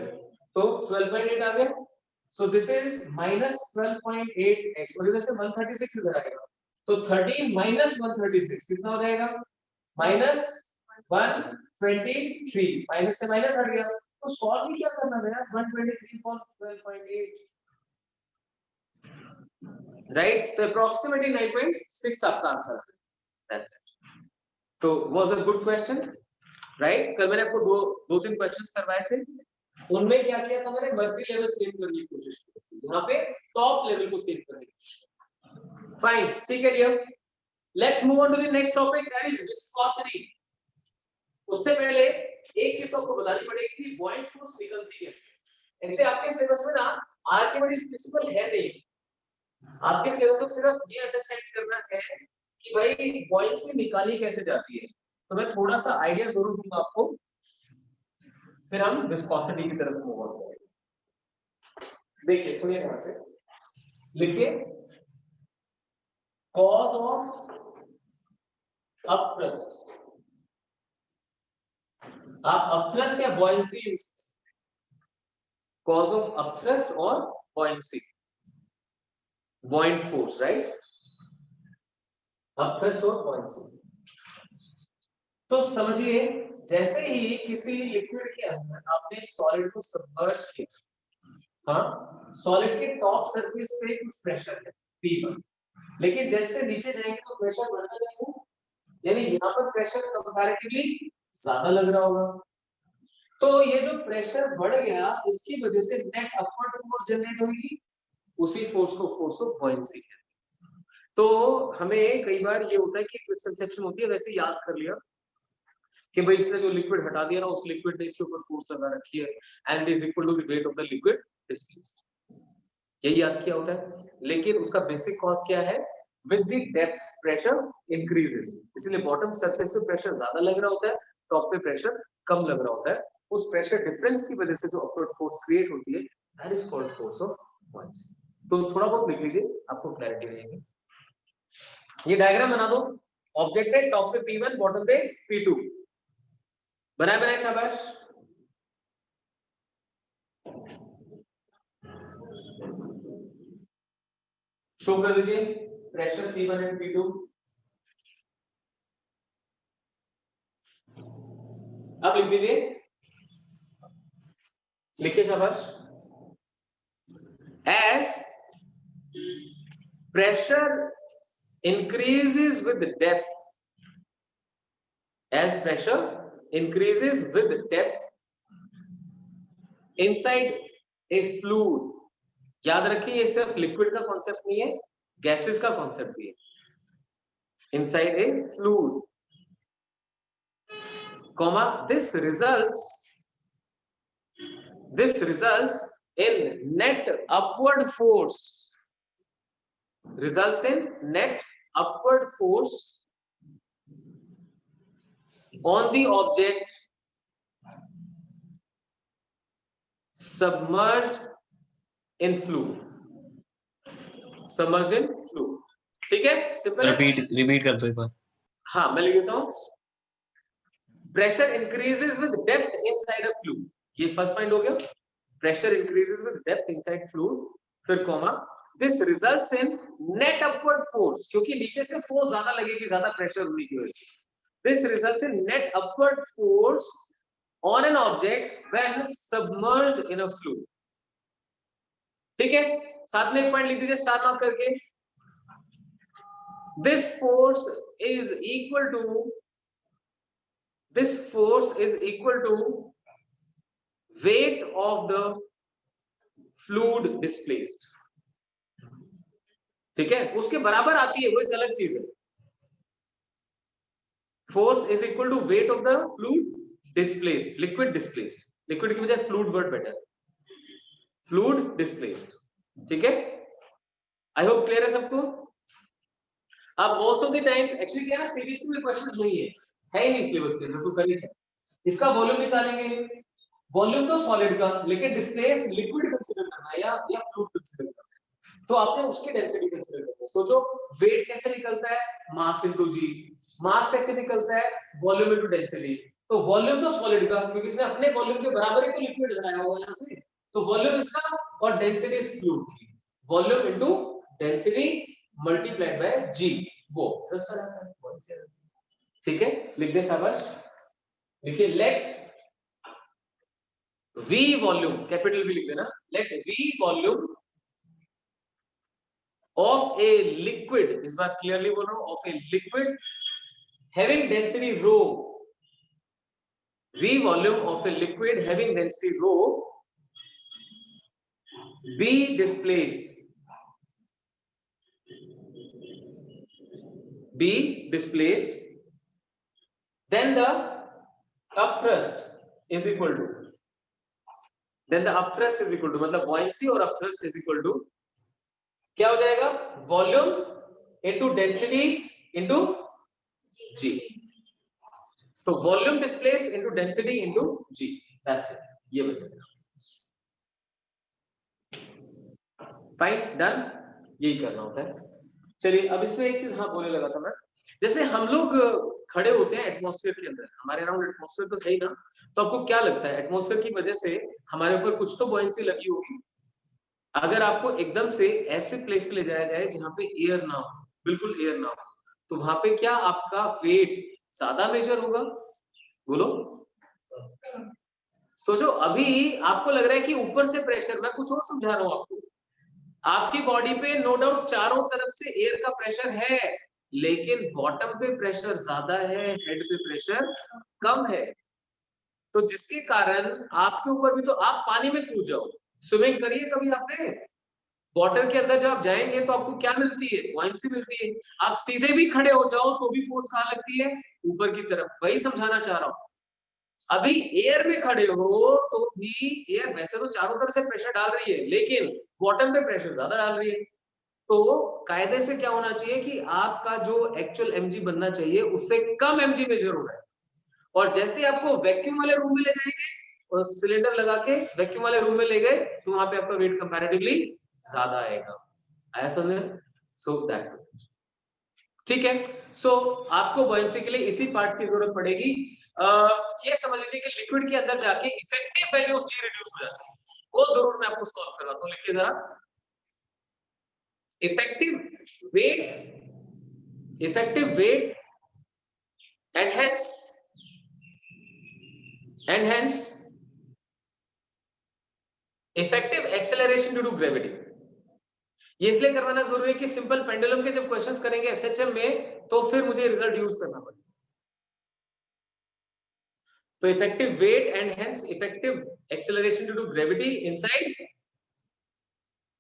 तो 12.8 आ गया। सो दिस इज माइनस 12.8x और इधर से 136 इधर आएगा, तो 13 minus 136 कितना हो जाएगा माइनस 123। माइनस से माइनस हट गया, तो सॉल्व भी क्या करना है यार, 123 for 12.8, राइट? तो अप्रोक्सीमेटली 9.6 आपका आंसर है। That's it. तो was a good question, right? कल मैंने आपको दो तीन क्वेश्चंस करवाए थे, उनमें क्या किया था मैंने, मर्करी लेवल सेव करने की कोशिश की थी, यहाँ पे टॉप लेवल को सेव करने की कोशिश। फाइन, ठीक है dear, let's move on to the next topic, that is viscosity. उससे पहले एक चीज तो आपको बतानी पड़ेगी कि बॉइंट फोर्स निकलती कैसे। एक्चुअली आपके सिलेबस में ना आर्किमिडीज प्रिंसिपल है नहीं, आपके सिलेबस में सिर्फ ये अंडरस्टैंड करना है कि भाई बॉइंसी निकाली कैसे जाती है। तो मैं थोड़ा सा आइडिया जरूर दूंगा आपको, फिर हम विस्कोसिटी की तरफ मूव ऑन करेंगे। देखिए सुनिए ध्यान से, लिखिए कॉज ऑफ अपथ्रस्ट। आप अपथ्रस्ट या buoyancy use, cause of upthrust और buoyancy, buoyant force, right? Upthrust और बॉयंसी। तो समझिए जैसे ही किसी लिक्विड के अंदर आपने एक सॉलिड को सबमर्ज किया, हाँ, सॉलिड के टॉप सरफेस पे कुछ प्रेशर है P1, लेकिन जैसे नीचे जाएंगे तो प्रेशर बढ़ता जाएगा, यानी यहाँ पर प्रेशर कंपैरेटिवली ज्यादा लग रहा होगा। तो ये जो प्रेशर बढ़ गया, इसकी वजह से नेट अपवर्ड फोर्स जनरेट होगी, उसी फोर्स को फोर्स ऑफ बॉयंसी कहते हैं। तो हमें कई बार ये होता है कि मिसकंसेप्शन होती है, वैसे याद कर लिया कि भाई इसने जो लिक्विड हटा दिया ना, उस लिक्विड ने इसके ऊपर फोर्स लगा रखी है and is equal to the weight of the liquid displaced, यही याद किया होता है। लेकिन उसका बेसिक कॉज क्या है, with the depth pressure increases, इसलिए बॉटम सरफेस पे प्रेशर ज्यादा लग रहा होता है, टॉप पे प्रेशर कम लग रहा होता है। उस प्रेशर डिफरेंस की वजह से जो अपवर्ड फोर्स क्रिएट होती है, that is called force of buoyancy. तो थोड़ा बहुत लिख लीजिए, आपको क्लैरिटी रहेगी। ये डायग्राम बना दो, ऑब्जेक्ट है टॉप पे P1, बॉटम पे P2, बनाए बनाए शाबाश। शो कर दीजिए प्रेशर P1 एंड P2। अब लिख दीजिए, लिखिए शाबाश। as pressure increases with depth, as pressure increases with depth inside a fluid. याद रखिए ये सिर्फ लिक्विड का कॉन्सेप्ट नहीं है, गैसेस का कॉन्सेप्ट भी है. Inside a fluid, comma, this results in net upward force, results in net upward force on the object submerged in fluid. Submerged in fluid. ठीक है, सिंपल. रिपीट कर दो एक बार. हाँ, मैं लिख देता हूँ. Pressure increases with depth inside a fluid. ये फर्स्ट पॉइंट हो गया. Pressure increases with depth inside fluid. फिर comma, this results in net upward force, क्योंकि नीचे से फोर्स ज्यादा लगेगी, ज्यादा प्रेशर होने की वजह से. This results in net upward force on an object when submerged in a fluid. ठीक है, साथ में एक पॉइंट लिख दीजिए स्टार मार्क करके. This force is equal to weight of the fluid displaced. ठीक है, उसके बराबर आती है, वो एक अलग चीज है. Force is equal to weight of the fluid displaced, liquid displaced. Liquid की बजाय fluid word better. Fluid displaced. ठीक है, I hope clear है सबको. अब most of the times actually क्या है, सीबीएसई में क्वेश्चंस नहीं है ही नहीं सिलेबस के अंदर, तो करेक्ट है. इसका वॉल्यूम निकालेंगे, वॉल्यूम तो सॉलिड का, लेकिन डिस्प्लेस लिक्विड कंसीडर करना है या फ्लूइड कंसीडर करना है, तो आपने उसकी डेंसिटी कंसीडर करना है. सोचो वेट कैसे निकलता है, मास इनटू जी. मास कैसे निकलता है, वॉल्यूम इनटू डेंसिटी. तो वॉल्यूम तो सॉलिड का, क्योंकि इसने अपने वॉल्यूम के बराबर ही तो लिक्विड बनाया हुआ है यहां से, तो वॉल्यूम इसका और डेंसिटी इस फ्लूइड की. Volume into density multiplied by g, वो थ्रस्ट आ जाता है. ठीक है, लिख दे शाबाश. देखिए let V volume, capital V लिख देना. Let V volume of a liquid, इस बार क्लियरली बोल रहा हूं, of a liquid having density rho. V volume of a liquid having density rho be displaced, then the upthrust is equal to, मतलब buoyancy और upthrust is equal to क्या हो जाएगा, volume into density into G. तो volume displaced into density into ji, that's it. ये बनेगा. Fine, done. यही करना होता है. चलिए अब इसमें एक चीज हाँ बोलने लगा था मैं, जैसे हम लोग खड़े होते हैं एटमॉस्फेयर के अंदर, हमारे अराउंड एटमॉस्फेयर तो है ही ना, तो आपको क्या लगता है एटमॉस्फेयर की वजह से हमारे ऊपर कुछ तो बॉयंसी लगी होगी. अगर आपको एकदम से ऐसे प्लेस पे ले जाया जाए जहां पे एयर ना हो, बिल्कुल एयर ना हो, तो वहां पे क्या आपका वेट ज्यादा मेजर होगा, बोलो. सोचो अभी आपको लग रहा है कि ऊपर से प्रेशर, मैं कुछ और समझा रहा हूं आपको. आपकी बॉडी पे नो डाउट चारों तरफ से एयर का प्रेशर है, लेकिन बॉटम पे प्रेशर ज्यादा है, हेड पे प्रेशर कम है. तो जिसके कारण आपके ऊपर भी, तो आप पानी में कूद जाओ, स्विमिंग करिए कभी आपने, वाटर के अंदर जब आप जाएंगे तो आपको क्या मिलती है, बुआयंसी मिलती है. आप सीधे भी खड़े हो जाओ तो भी फोर्स कहां लगती है, ऊपर की तरफ. वही समझाना चाह रहा हूं. अभी एयर में खड़े हो तो भी एयर वैसे तो चारों तरफ से प्रेशर डाल रही है, लेकिन बॉटम पे प्रेशर ज्यादा डाल रही है. तो कायदे से क्या होना चाहिए कि आपका जो एक्चुअल mg बनना चाहिए उससे कम mg मेजर हो रहा है. और जैसे आपको वैक्यूम वाले रूम में ले जाएंगे और सिलेंडर लगा के वैक्यूम वाले रूम में ले गए, तो वहां पे आपका वेट कंपैरेटिवली ज्यादा आएगा. आया समझ? सो दैट, ठीक है. सो आपको बॉयंसी के लिए इसी पार्ट की जरूरत पड़ेगी. ये समझ लीजिए कि लिक्विड के अंदर जाके effective value of G reduce हो जाती है, वो जरूर मैं आपको सॉल्व करवाता हूं. लिखिए जरा, effective weight and hence effective acceleration due to gravity. ये इसलिए करवाना जरूरी है कि सिंपल पेंडुलम के जब क्वेश्चंस करेंगे एसएचएम में तो फिर मुझे रिजल्ट यूज करना पड़ेगा। तो effective weight and hence effective acceleration due to gravity inside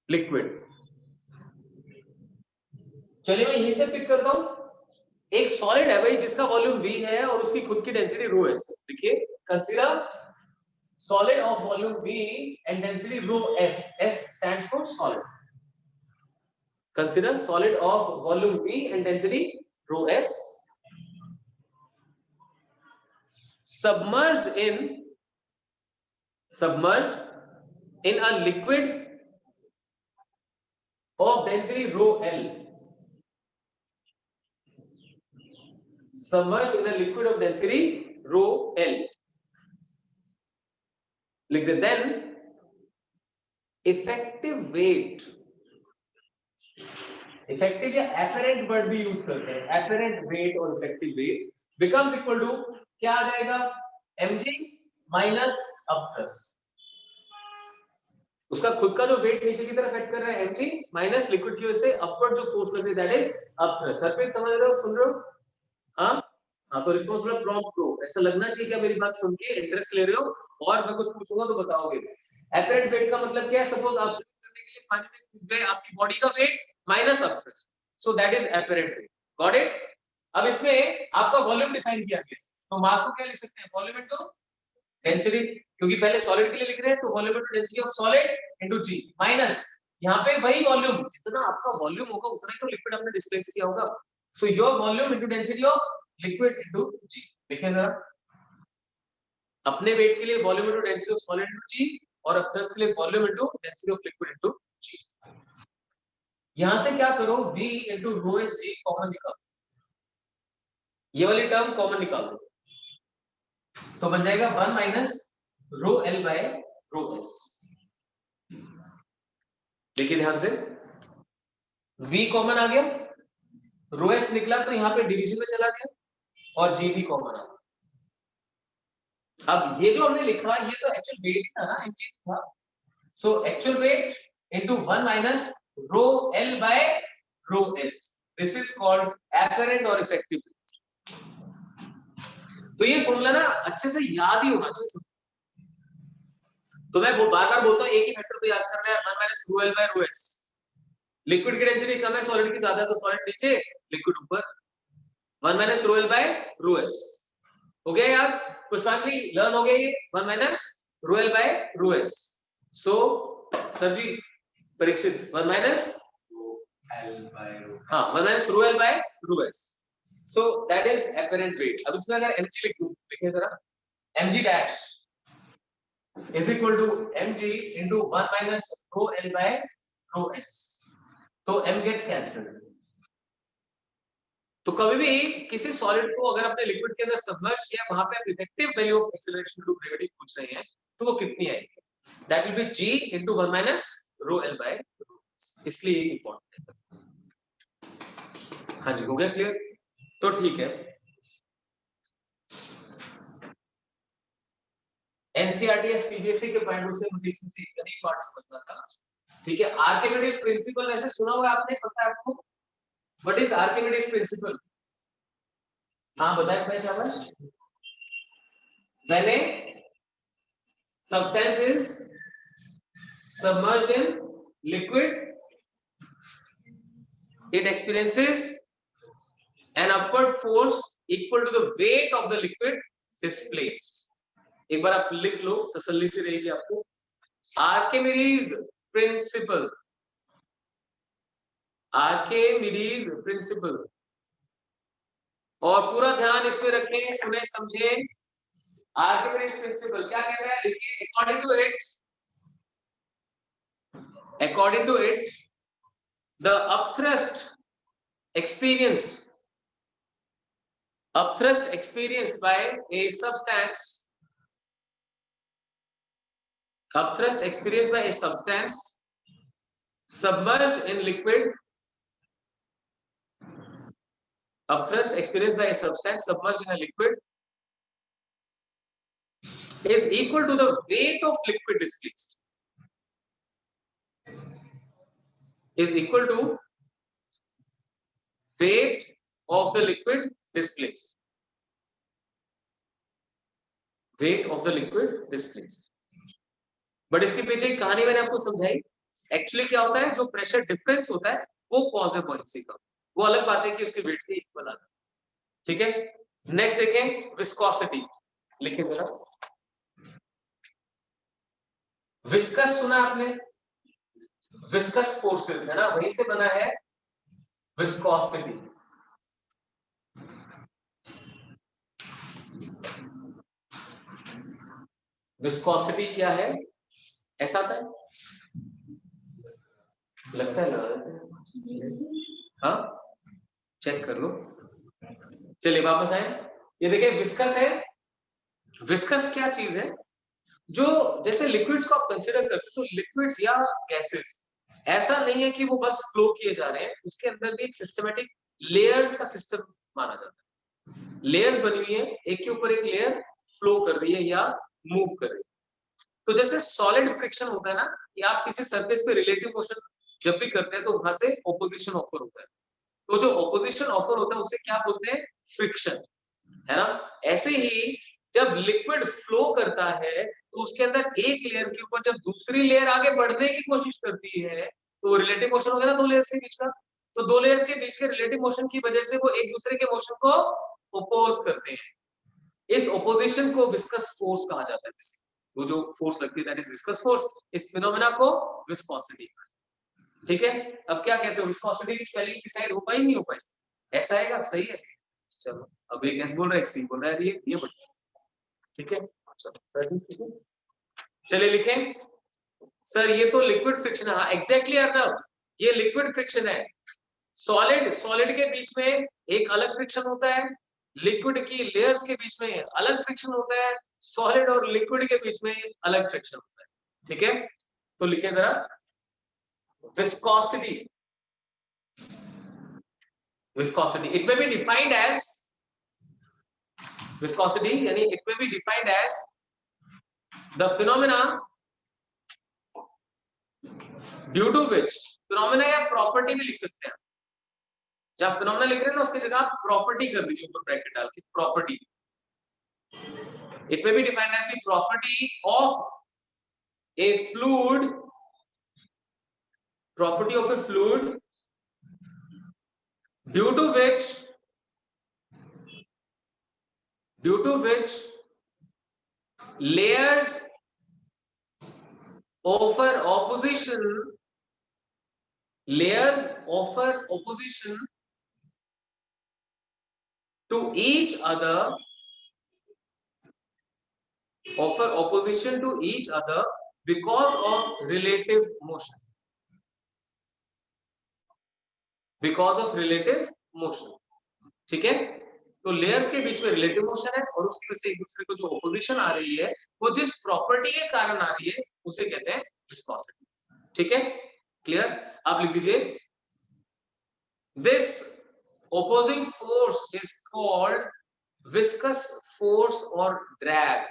liquid. चलिए मैं यहीं से पिक करता हूं। एक सॉलिड है भाई जिसका वॉल्यूम v है और उसकी खुद की डेंसिटी रो s। देखिए consider solid of volume v and density rho s। s stands for solid. Consider solid of volume v and density rho s submerged in a liquid of density rho l। submerged in a liquid of density rho l लिख दे। then effective weight, effective या apparent word भी use करते हैं, apparent weight और effective weight becomes equal to क्या आ जाएगा mg minus upthrust। उसका खुद का जो वेट नीचे की तरफ एक्ट कर रहा है mg माइनस लिक्विड की वजह से अपवर्ड जो फोर्स लग रही है दैट इज अपथ्रस्ट। हरप्रीत समझ रहे हो, सुन रहे हो? हाँ तो रिस्पांस मतलब प्रॉम्प्ट हो, ऐसा लगना चाहिए क्या मेरी बात सुन के इंटरेस्ट ले रहे हो और मैं कुछ पूछूंगा तो बताओगे। एपरेंट वेट का मतलब क्या है? सपोज आप स्विम करने के लिए पानी में कूद गए, आपकी बॉडी का wait minus upthrust, so that is apparent wait. Got it? अब इसमें आपका वॉल्यूम डिफाइन किया गया, तो मास को क्या लिख सकते हैं? वॉल्यूम इनटू डेंसिटी, क्योंकि पहले सॉलिड के लिए लिख रहे हैं तो volume into density of solid into G minus यहाँ पे वही वॉल्यूम, जितना आपका वॉल्यूम होगा उतना ही तो लिक्विड आपने डिस्प्लेस किया होगा। So your volume into density of liquid into g. देखिए जरा, अपने वेट के लिए volume into density of solid into g और अपथ्रस्ट के लिए volume into density of liquid into g. यहां से क्या करो, v into rho s g common निकालो, ये वाली टर्म कॉमन निकाल दो तो बन जाएगा 1 minus rho L by rho S. देखिए ध्यान से, v कॉमन आ गया, रो एस निकला तो यहाँ पे डिवीजन में चला गया और जी भी कॉमन आ गया। अब ये जो हमने लिखा ये तो एक्चुअल वेट ही था ना, mg था। So actual weight into 1 minus rho L by rho S, this is called apparent और इफेक्टिव। तो ये फॉर्मूला ना अच्छे से याद ही होना चाहिए। तो मैं बार-बार बोलता हूं एक ही फैक्टर तो याद करना है, 1 minus rho L by rho S. Liquid की डेंसिटी कम है, सॉलिड की ज्यादा है, तो सॉलिड नीचे लिक्विड ऊपर। 1 minus rho L by rho S हो गया याद? पुष्पांजलि लर्न हो गया ये 1 minus rho L by rho S. So sir ji Parikshit 1 minus L by rho. हाँ 1 minus rho L by rho S. So that is apparent weight. अब इसमें अगर mg लिख दूं, लिखिए जरा, mg dash is equal to mg into 1 minus rho l by rho s। तो m gets cancelled। तो कभी भी किसी सॉलिड को अगर आपने लिक्विड के अंदर सबमर्ज किया, वहां पे आप effective value of acceleration due to gravity पूछ रहे हैं, तो वो कितनी आएगी? That will be g into 1 minus rho l by rho s। इसलिए ये इंपॉर्टेंट है। हाँ जी हो गया क्लियर? तो ठीक है, एनसीईआरटी या सीबीएसई के पॉइंट से मुझे इसमें से एक ही पार्ट समझना था। ठीक है, आर्किमिडीज प्रिंसिपल वैसे सुना होगा आपने, पता है आपको? What is Archimedes principal? हाँ बताएं भाई चावल। When a substance is submerged in liquid, it experiences an upward force equal to the weight of the liquid displaced। एक बार आप लिख लो, तसल्ली से रहेगी आपको। आर्किमिडीज प्रिंसिपल, आर्किमिडीज प्रिंसिपल, और पूरा ध्यान इसमें रखें, सुने समझे। आर्किमिडीज प्रिंसिपल क्या कह रहा है? देखिए, according to it the upthrust experienced by a substance, submerged in liquid, upthrust experienced by a substance submerged in a liquid is equal to the weight of liquid displaced। is equal to weight of the liquid displaced. Weight of the liquid displaced. But इसके पीछे एक कहानी मैंने आपको समझाई. Actually क्या होता है, जो प्रेशर डिफरेंस होता है वो कॉज है बॉयंसी का. वो अलग बात है कि उसके वेट के इक्वल आता है. ठीक है. नेक्स्ट देखें विस्कोसिटी. लिखिए जरा. विस्कस सुना आपने? विस्कस फोर्सेस है ना, वहीं से बना है विस्कोसिटी. विस्कोसिटी क्या है? ऐसा था, लगता है हाँ, चेक कर लो. चलिए वापस आए. ये देखिए विस्कस है. विस्कस क्या चीज है? जो जैसे लिक्विड्स को आप कंसीडर करते हो, तो लिक्विड्स या गैसेस ऐसा नहीं है कि वो बस फ्लो किए जा रहे हैं, उसके अंदर भी एक सिस्टमेटिक लेयर्स का सिस्टम माना जाता है. लेयर्स बनी हुई है, एक के ऊपर एक लेयर फ्लो कर रही है या मूव कर रही है. तो जैसे सॉलिड फ्रिक्शन होता है ना, कि आप किसी सरफेस पे रिलेटिव मोशन जब भी करते हैं तो वहां से ऑपोजिशन ऑफर होता है. तो जो ऑपोजिशन ऑफर होता है उसे क्या बोलते हैं? फ्रिक्शन, है ना. ऐसे ही जब लिक्विड फ्लो करता है तो उसके अंदर एक लेयर के ऊपर जब दूसरी लेयर आगे बढ़ने की कोशिश करती है तो रिलेटिव मोशन हो गया ना दो लेयर्स के बीच का. तो दो लेयर्स के बीच के रिलेटिव मोशन की वजह से वो एक दूसरे के मोशन को ओपोज करते हैं. इस ओपोजिशन को विस्कस फोर्स कहा जाता है. वो जो फोर्स लगती है दैट इज विस्कस फोर्स. इस फिनोमेना को विस्कोसिटी. ठीक है. अब क्या कहते हो, विस्कोसिटी की स्पेलिंग डिसाइड हो पाई नहीं हो पाई? ऐसा आएगा. सही है. चलो अब एक एस बोल रहा है, एक सी बोल रहा है. ये बढ़िया. ठीक है. ठीक है. चलिए लिखें. सर ये तो लिक्विड फ्रिक्शन है. एग्जैक्टली अर्नव, ये लिक्विड फ्रिक्शन है. सॉलिड के बीच में एक अलग फ्रिक्शन होता है, लिक्विड की लेयर्स के बीच में अलग फ्रिक्शन होता है, सॉलिड और लिक्विड के बीच में अलग फ्रिक्शन होता है. ठीक है. तो लिखें जरा. Viscosity. Viscosity. It may be defined as viscosity, यानी it may be defined as the phenomena due to which, phenomena या property भी लिख सकते हैं. जब phenomena लिख रहे हैं ना उसकी जगह आप property कर दीजिए ऊपर ब्रैकेट डाल के. property. It may be defined as the property of a fluid. Property of a fluid due to which layers offer opposition to each other, because of relative motion. ठीक है. तो लेयर्स के बीच में रिलेटिव मोशन है और उसकी वजह से एक दूसरे को जो ऑपोजिशन आ रही है वो जिस प्रॉपर्टी के कारण आ रही है उसे कहते हैं विस्कोसिटी. ठीक है. क्लियर. आप लिख दीजिए. This opposing force is called viscous force or drag.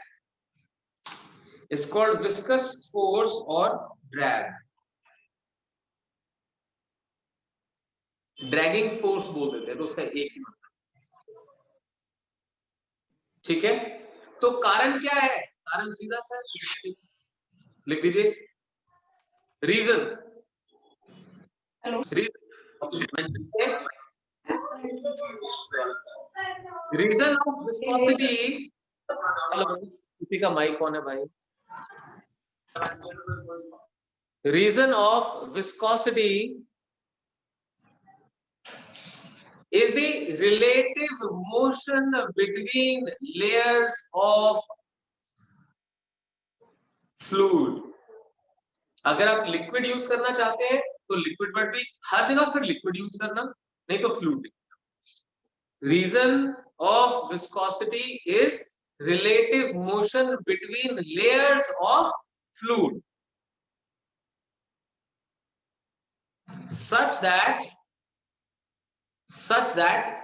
It's called viscous force or drag. Dragging force बोल देते हैं तो उसका एक ही मतलब. ठीक है. तो कारण क्या है? कारण सीधा सा लिख दीजिए. रीजन. Reason of viscosity. किसी का माइक ऑन है भाई. Reason of viscosity is the relative motion between layers of fluid. अगर आप लिक्विड यूज करना चाहते हैं तो लिक्विड बट भी हर जगह फिर लिक्विड यूज करना, नहीं तो fluid. Reason of viscosity is relative motion between layers of fluid such that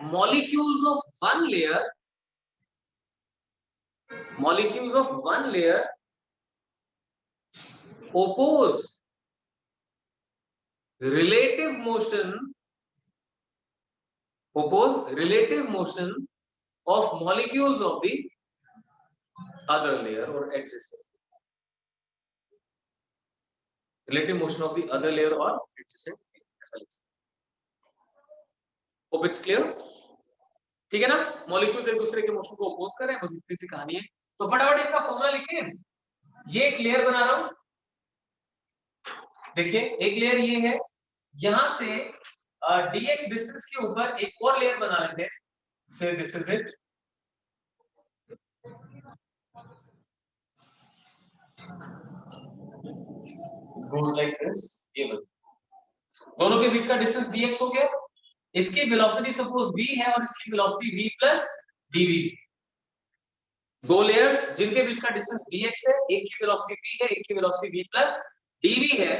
molecules of one layer oppose relative motion of molecules of the other layer or adjacent. Relative motion of the other layer or adjacent. Hope it's clear. ठीक है ना? Molecules एक दूसरे के motion को oppose कर रहे हैं, बस इतनी सी कहानी है। तो फटाफट इसका फॉर्मूला लिखें। ये एक लेयर बना रहा हूं, देखिए एक लेयर ये है, यहां से dx डिस्टेंस के ऊपर एक और लेयर बना लेते हैं, से this is it. goes like this, ये दोनों के बीच का डिस्टेंस dx हो गया, इसकी वेलोसिटी सपोज v है और इसकी वेलोसिटी v प्लस dv। दो लेयर्स जिनके बीच का डिस्टेंस dx है, एक की वेलोसिटी v है, एक की वेलोसिटी v प्लस dv है,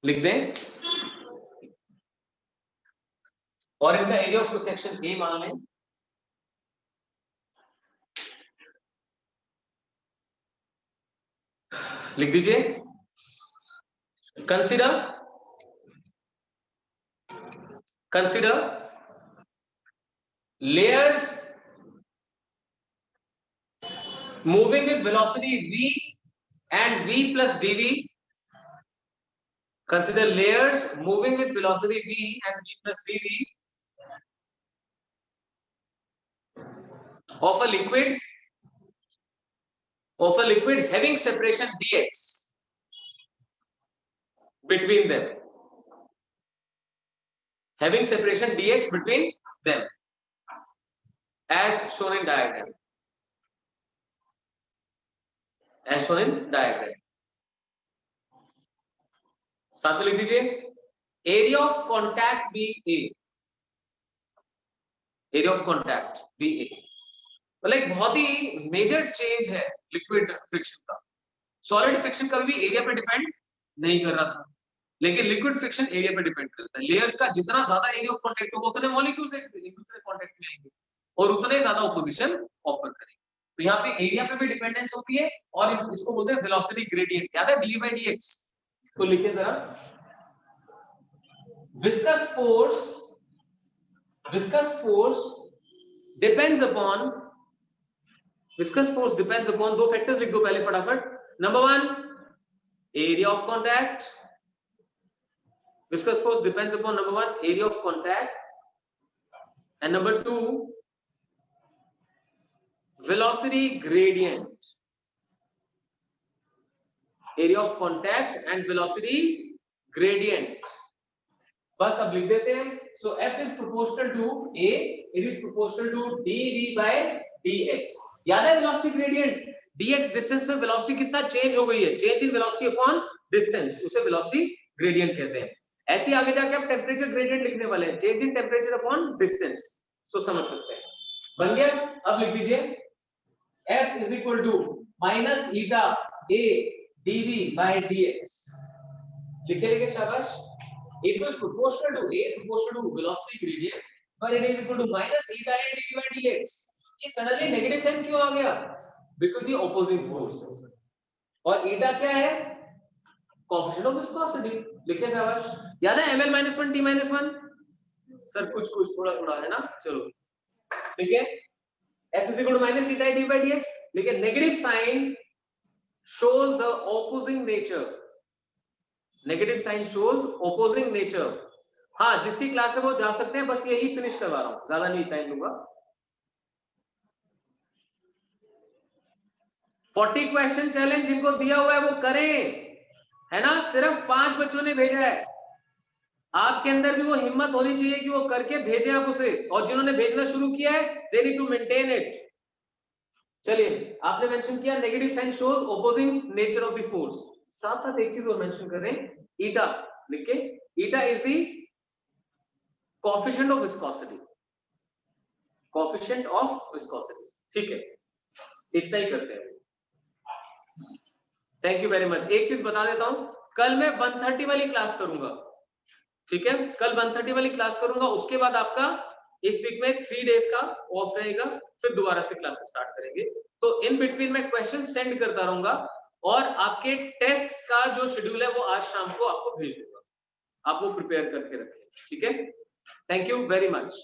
लिख दें, और इनका area of cross section a मान लें। लिख दीजिए, consider layers moving with velocity v and v plus dv. Consider layers moving with velocity v and v plus dv of a liquid having separation dx between them, having separation dx between them as shown in diagram, as shown in diagram। साथ में लिख दीजिए area of contact b a, area of contact b a, मतलब एक बहुत ही major change है liquid friction का। सॉलिड फ्रिक्शन कभी भी एरिया पे डिपेंड नहीं कर रहा था, लेकिन लिक्विड फ्रिक्शन एरिया पे डिपेंड करता है। लेयर्स का जितना ज्यादा एरिया ऑफ कांटेक्ट होगा उतने मॉलिक्यूल्स एक दूसरे कांटेक्ट में आएंगे और उतने ज्यादा ऑपोजिशन ऑफर करेंगे। तो यहाँ पे एरिया पे भी डिपेंडेंस होती है और इसको बोलते हैं वेलोसिटी ग्रेडियंट। याद है डी बाई डी एक्स? तो लिखिए जरा, विस्कस फोर्स डिपेंड्स अपॉन दो फैक्टर्स लिख दो पहले फटाफट। Number one, area of contact, viscous force depends upon number one, area of contact, and number two, velocity gradient, area of contact and velocity gradient। बस अब लिख देते हैं। so F is proportional to A, it is proportional to dV by dx। याद है velocity gradient? dx distance में velocity कितना change हो गई है, change in velocity upon distance, उसे वेलोसिटी ग्रेडियंट कहते हैं। ऐसे आगे जाके आप टेंपरेचर ग्रेडियंट लिखने वाले हैं, change in temperature upon distance, so समझ सकते हैं। बन गया? अब लिख दीजिए F is equal to minus eta A dV by dx। लिखे शाबाश। It was proportional to A, proportional to velocity gradient, but it is equal to minus eta A dV by dx। ये सडनली नेगेटिव साइन क्यों आ गया? Because ये opposing force है, और ईटा क्या है? Coefficient of viscosity. लिखे शाबाश। याद है ml - 1 t - 1? सर कुछ थोड़ा है ना, चलो ठीक है। F is equal to minus eta d by dx, लेकिन negative sign shows the opposing nature, negative sign shows opposing nature। हाँ, जिसकी क्लास है वो जा सकते हैं, बस यही फिनिश करवा रहा हूं, ज्यादा नहीं टाइम लूंगा। 40 क्वेश्चन चैलेंज जिनको दिया हुआ है वो करें, है ना? सिर्फ 5 बच्चों ने भेजा है, आपके अंदर भी वो हिम्मत होनी चाहिए कि वो करके भेजें आप उसे, और जिन्होंने भेजना शुरू किया है they need to maintain it. चलिए, आपने मेंशन किया negative sign shows opposing nature of the force. साथ साथ एक चीज और मेंशन कर रहे हैं, ईटा लिख के, eta is the coefficient of viscosity, coefficient of viscosity. ठीक है, इतना ही करते हैं। Thank you very much. एक चीज बता देता हूं, कल मैं 130 वाली क्लास करूंगा, ठीक है? कल 130 वाली क्लास करूंगा, उसके बाद आपका इस वीक में 3 डेज का ऑफ रहेगा, फिर दोबारा से क्लासेस स्टार्ट करेंगे। तो इन बिटवीन मैं क्वेश्चन सेंड करता रहूंगा, और आपके टेस्ट का जो शेड्यूल है वो आज शाम को आपको भेज दूंगा, आप वो प्रिपेयर करके रखें, ठीक है। Thank you very much.